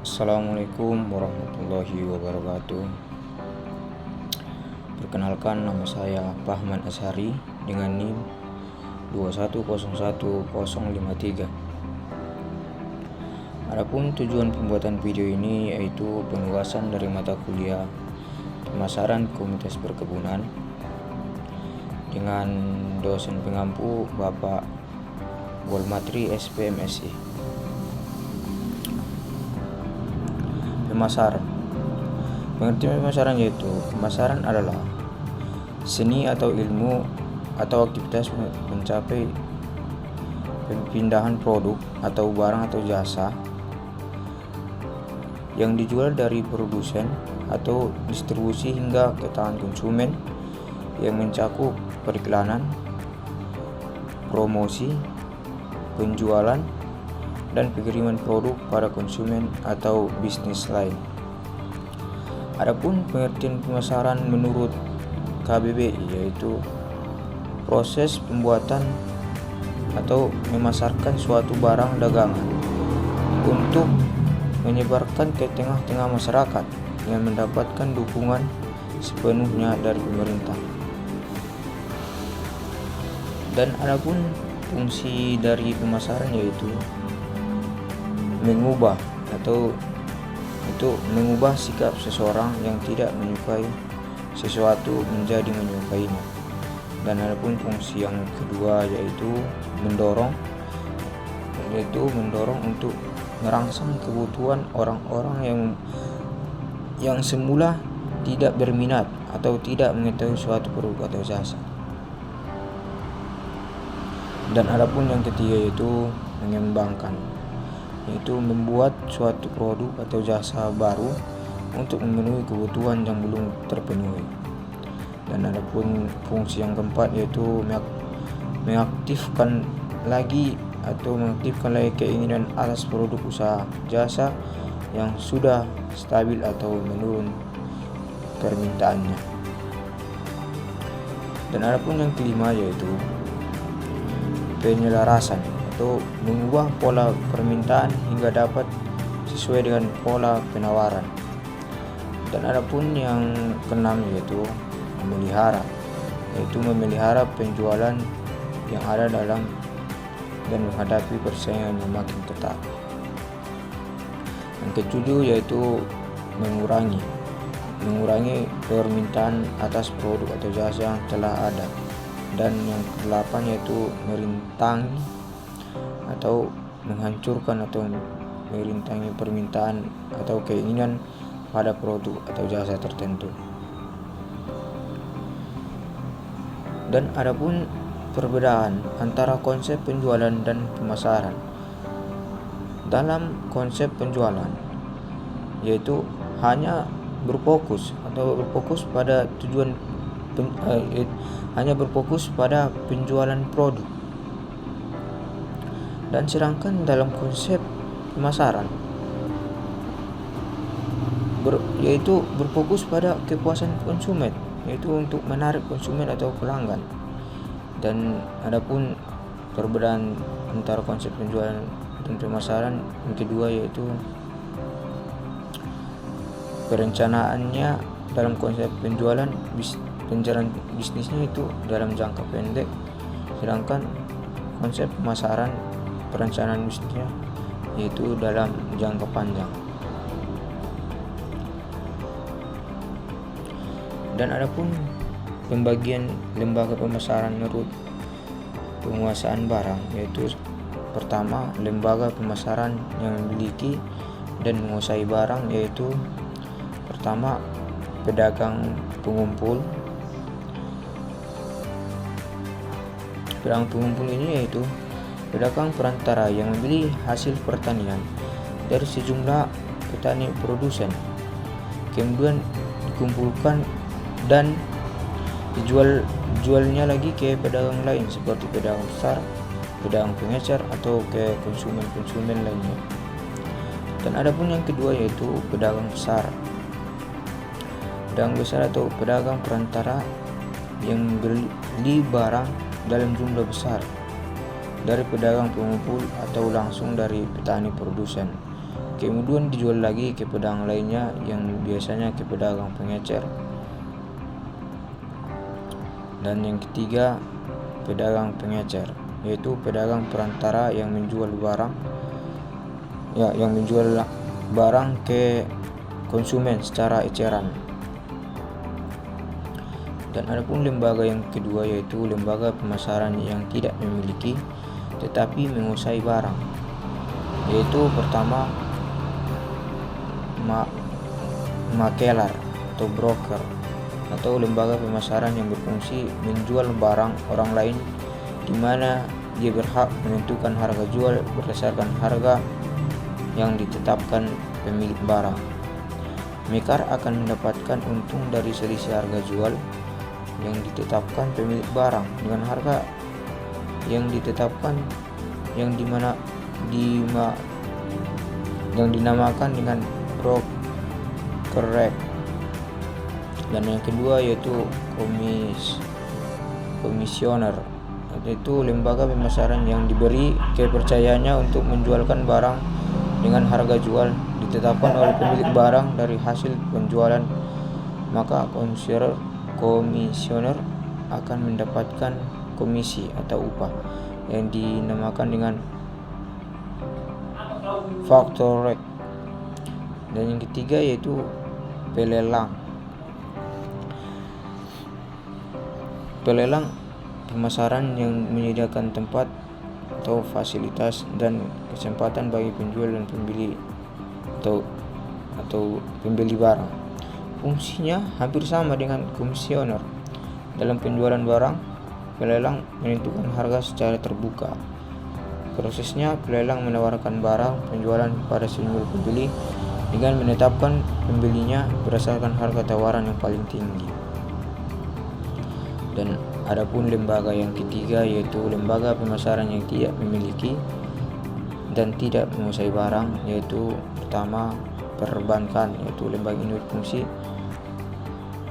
Assalamualaikum warahmatullahi wabarakatuh. Perkenalkan, nama saya Fahman Ashari dengan NIM 2101053. Adapun tujuan pembuatan video ini yaitu penugasan dari mata kuliah pemasaran komunitas perkebunan dengan dosen pengampu Bapak Wolmatri SPMSI. Pemasaran. Pengertian pemasaran yaitu pemasaran adalah seni atau ilmu atau aktivitas mencapai pemindahan produk atau barang atau jasa yang dijual dari produsen atau distribusi hingga ke tangan konsumen, yang mencakup periklanan, promosi, penjualan, dan pengiriman produk pada konsumen atau bisnis lain. Adapun pengertian pemasaran menurut KBBI yaitu proses pembuatan atau memasarkan suatu barang dagangan untuk menyebarkan ke tengah-tengah masyarakat yang mendapatkan dukungan sepenuhnya dari pemerintah. Dan adapun fungsi dari pemasaran yaitu mengubah atau untuk mengubah sikap seseorang yang tidak menyukai sesuatu menjadi menyukainya. Dan adapun fungsi yang kedua yaitu mendorong untuk merangsang kebutuhan orang-orang yang semula tidak berminat atau tidak mengetahui suatu produk atau jasa. Dan adapun yang ketiga yaitu mengembangkan, yaitu membuat suatu produk atau jasa baru untuk memenuhi kebutuhan yang belum terpenuhi. Dan adapun fungsi yang keempat yaitu mengaktifkan lagi keinginan atas produk usaha jasa yang sudah stabil atau menurun permintaannya. Dan adapun yang kelima yaitu penyelarasan atau mengubah pola permintaan hingga dapat sesuai dengan pola penawaran. Dan adapun yang keenam yaitu memelihara penjualan yang ada dalam dan menghadapi persaingan yang makin ketat. Yang ketujuh yaitu mengurangi permintaan atas produk atau jasa yang telah ada. Dan yang kedelapan yaitu merintangi atau menghancurkan atau merintangi permintaan atau keinginan pada produk atau jasa tertentu. Dan adapun perbedaan antara konsep penjualan dan pemasaran. Dalam konsep penjualan yaitu hanya berfokus pada penjualan produk. Dan sedangkan dalam konsep pemasaran yaitu berfokus pada kepuasan konsumen, yaitu untuk menarik konsumen atau pelanggan. Dan adapun perbedaan antara konsep penjualan dan pemasaran yang kedua yaitu perencanaannya dalam konsep penjualan bisnisnya itu dalam jangka pendek, sedangkan konsep pemasaran perencanaan bisnisnya yaitu dalam jangka panjang. Dan adapun pembagian lembaga pemasaran menurut penguasaan barang yaitu pertama, lembaga pemasaran yang memiliki dan menguasai barang yaitu pertama, pedagang pengumpul. Pedagang pengumpul ini yaitu pedagang perantara yang membeli hasil pertanian dari sejumlah petani produsen, kemudian dikumpulkan dan dijualnya lagi ke pedagang lain seperti pedagang besar, pedagang pengecer atau ke konsumen lainnya. Dan adapun yang kedua yaitu pedagang besar. Pedagang besar atau pedagang perantara yang membeli barang dalam jumlah besar dari pedagang pengumpul atau langsung dari petani produsen, kemudian dijual lagi ke pedagang lainnya yang biasanya ke pedagang pengecer. Dan yang ketiga, pedagang pengecer, yaitu pedagang perantara yang menjual barang ke konsumen secara eceran. Dan adapun lembaga yang kedua yaitu lembaga pemasaran yang tidak memiliki tetapi menguasai barang, yaitu pertama makelar atau broker, atau lembaga pemasaran yang berfungsi menjual barang orang lain di mana dia berhak menentukan harga jual berdasarkan harga yang ditetapkan pemilik barang. Mekar akan mendapatkan untung dari selisih harga jual yang ditetapkan pemilik barang dengan harga yang ditetapkan yang dinamakan dengan broker rate. Dan yang kedua yaitu komisioner, yaitu lembaga pemasaran yang diberi kepercayaannya untuk menjualkan barang dengan harga jual ditetapkan oleh pemilik barang dari hasil penjualan, maka komisioner akan mendapatkan komisi atau upah yang dinamakan dengan factor rate. Dan yang ketiga yaitu pelelang. Pelelang pemasaran yang menyediakan tempat atau fasilitas dan kesempatan bagi penjual dan pembeli atau pembeli barang. Fungsinya hampir sama dengan komisioner. Dalam penjualan barang, pelelang menentukan harga secara terbuka. Prosesnya, pelelang menawarkan barang penjualan pada semua pembeli dengan menetapkan pembelinya berdasarkan harga tawaran yang paling tinggi. Dan adapun lembaga yang ketiga yaitu lembaga pemasaran yang tidak memiliki dan tidak menguasai barang, yaitu pertama perbankan, yaitu lembaga ini berfungsi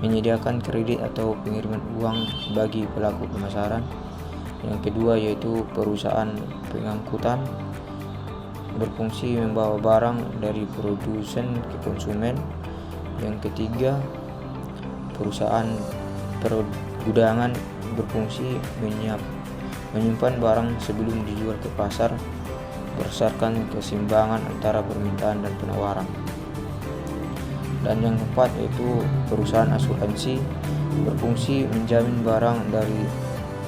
menyediakan kredit atau pengiriman uang bagi pelaku pemasaran. Yang kedua yaitu perusahaan pengangkutan, berfungsi membawa barang dari produsen ke konsumen. Yang ketiga, perusahaan pergudangan, berfungsi menyimpan barang sebelum dijual ke pasar berdasarkan keseimbangan antara permintaan dan penawaran. Dan yang keempat yaitu perusahaan asuransi, berfungsi menjamin barang dari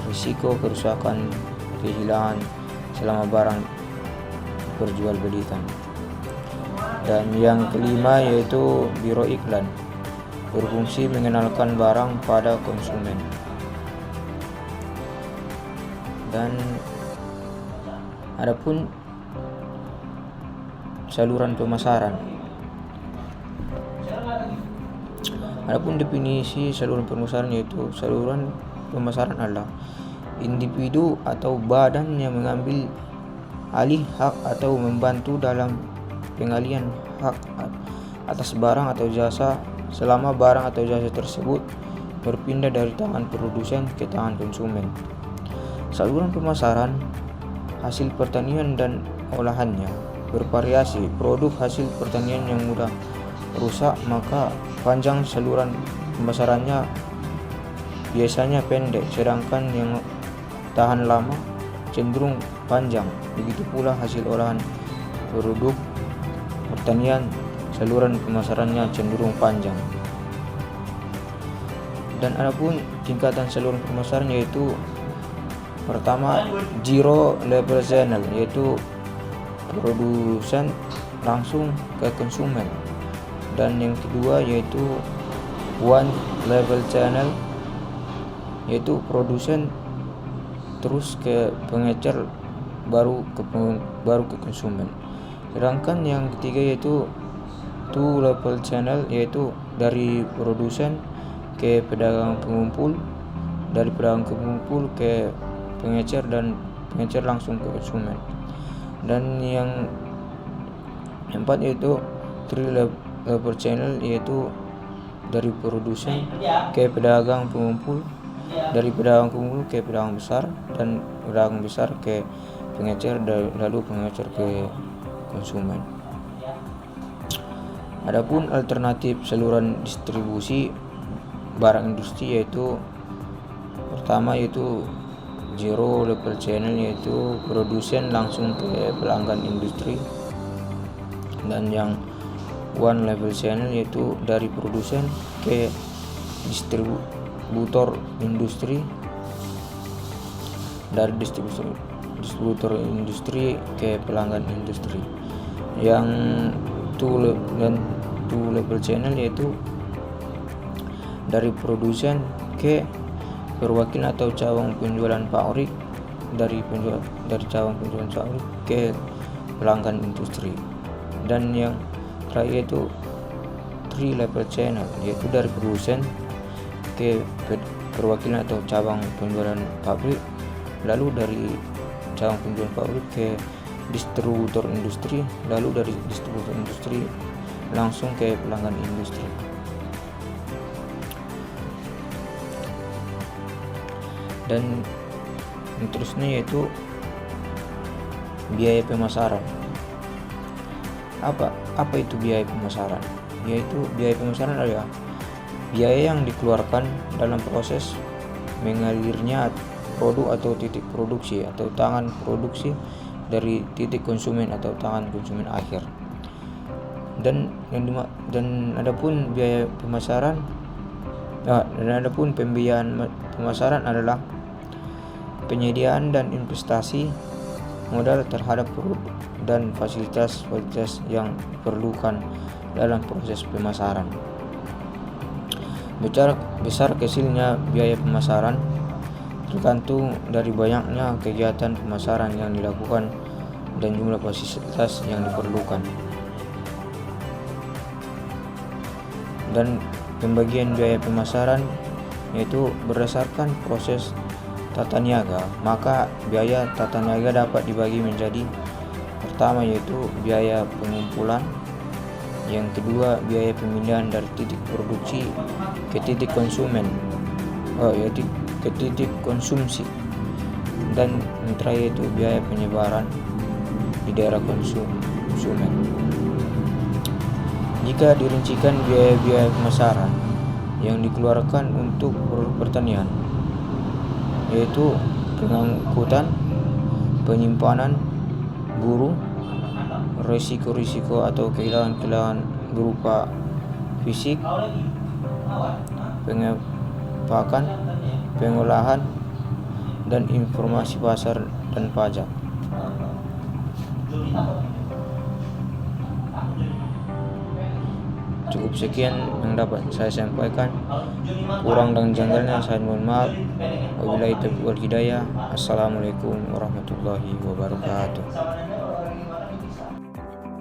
risiko kerusakan kehilangan selama barang perjualbelikan. Dan yang kelima yaitu biro iklan, berfungsi mengenalkan barang pada konsumen. Dan adapun saluran pemasaran. Adapun definisi saluran pemasaran yaitu saluran pemasaran adalah individu atau badan yang mengambil alih hak atau membantu dalam pengalihan hak atas barang atau jasa selama barang atau jasa tersebut berpindah dari tangan produsen ke tangan konsumen. Saluran pemasaran hasil pertanian dan olahannya bervariasi. Produk hasil pertanian yang mudah rusak, maka panjang saluran pemasarannya biasanya pendek, sedangkan yang tahan lama cenderung panjang. Begitu pula hasil olahan produk pertanian, saluran pemasarannya cenderung panjang. Dan adapun tingkatan saluran pemasaran yaitu pertama zero level channel, yaitu produsen langsung ke konsumen. Dan yang kedua yaitu one level channel, yaitu produsen terus ke pengecer baru ke konsumen. Sedangkan yang ketiga yaitu two level channel, yaitu dari produsen ke pedagang pengumpul, dari pedagang pengumpul ke pengecer, dan pengecer langsung ke konsumen. Dan yang keempat yaitu three level channel, yaitu dari produsen ke pedagang pengumpul, dari pedagang pengumpul ke pedagang besar, dan pedagang besar ke pengecer, lalu pengecer ke konsumen. Adapun alternatif saluran distribusi barang industri yaitu pertama yaitu zero level channel, yaitu produsen langsung ke pelanggan industri, dan yang one level channel yaitu dari produsen ke distributor industri, dari distributor industri ke pelanggan industri. Yang two level channel yaitu dari produsen ke perwakilan atau cabang penjualan pabrik, dari cabang penjualan pabrik ke pelanggan industri. Dan yang terakhir itu three level channel, yaitu dari produsen ke perwakilan atau cabang penjualan pabrik, lalu dari cabang penjualan pabrik ke distributor industri, lalu dari distributor industri langsung ke pelanggan industri. Dan terusnya yaitu biaya pemasaran. Apa itu biaya pemasaran? Yaitu biaya pemasaran adalah biaya yang dikeluarkan dalam proses mengalirnya produk atau titik produksi atau tangan produksi dari titik konsumen atau tangan konsumen akhir. Dan adapun biaya pemasaran dan adapun pembiayaan pemasaran adalah penyediaan dan investasi modal terhadap produk dan fasilitas yang diperlukan dalam proses pemasaran. Besar kecilnya biaya pemasaran tergantung dari banyaknya kegiatan pemasaran yang dilakukan dan jumlah fasilitas yang diperlukan. Dan pembagian biaya pemasaran yaitu berdasarkan proses tata niaga, maka biaya tata niaga dapat dibagi menjadi pertama yaitu biaya pengumpulan, yang kedua biaya pemindahan dari titik produksi ke titik konsumen, yaitu ke titik konsumsi, dan yang terakhir itu biaya penyebaran di daerah konsumen. Jika dirincikan biaya pemasaran yang dikeluarkan untuk produk pertanian, yaitu pengangkutan, penyimpanan, buruh, risiko atau kehilangan berupa fisik, pengepakan, pengolahan, dan informasi pasar dan pajak. Cukup sekian yang dapat saya sampaikan. Kurang dan janggalnya saya mohon maaf. Wabillahi taufiq wal hidayah. Assalamualaikum warahmatullahi wabarakatuh.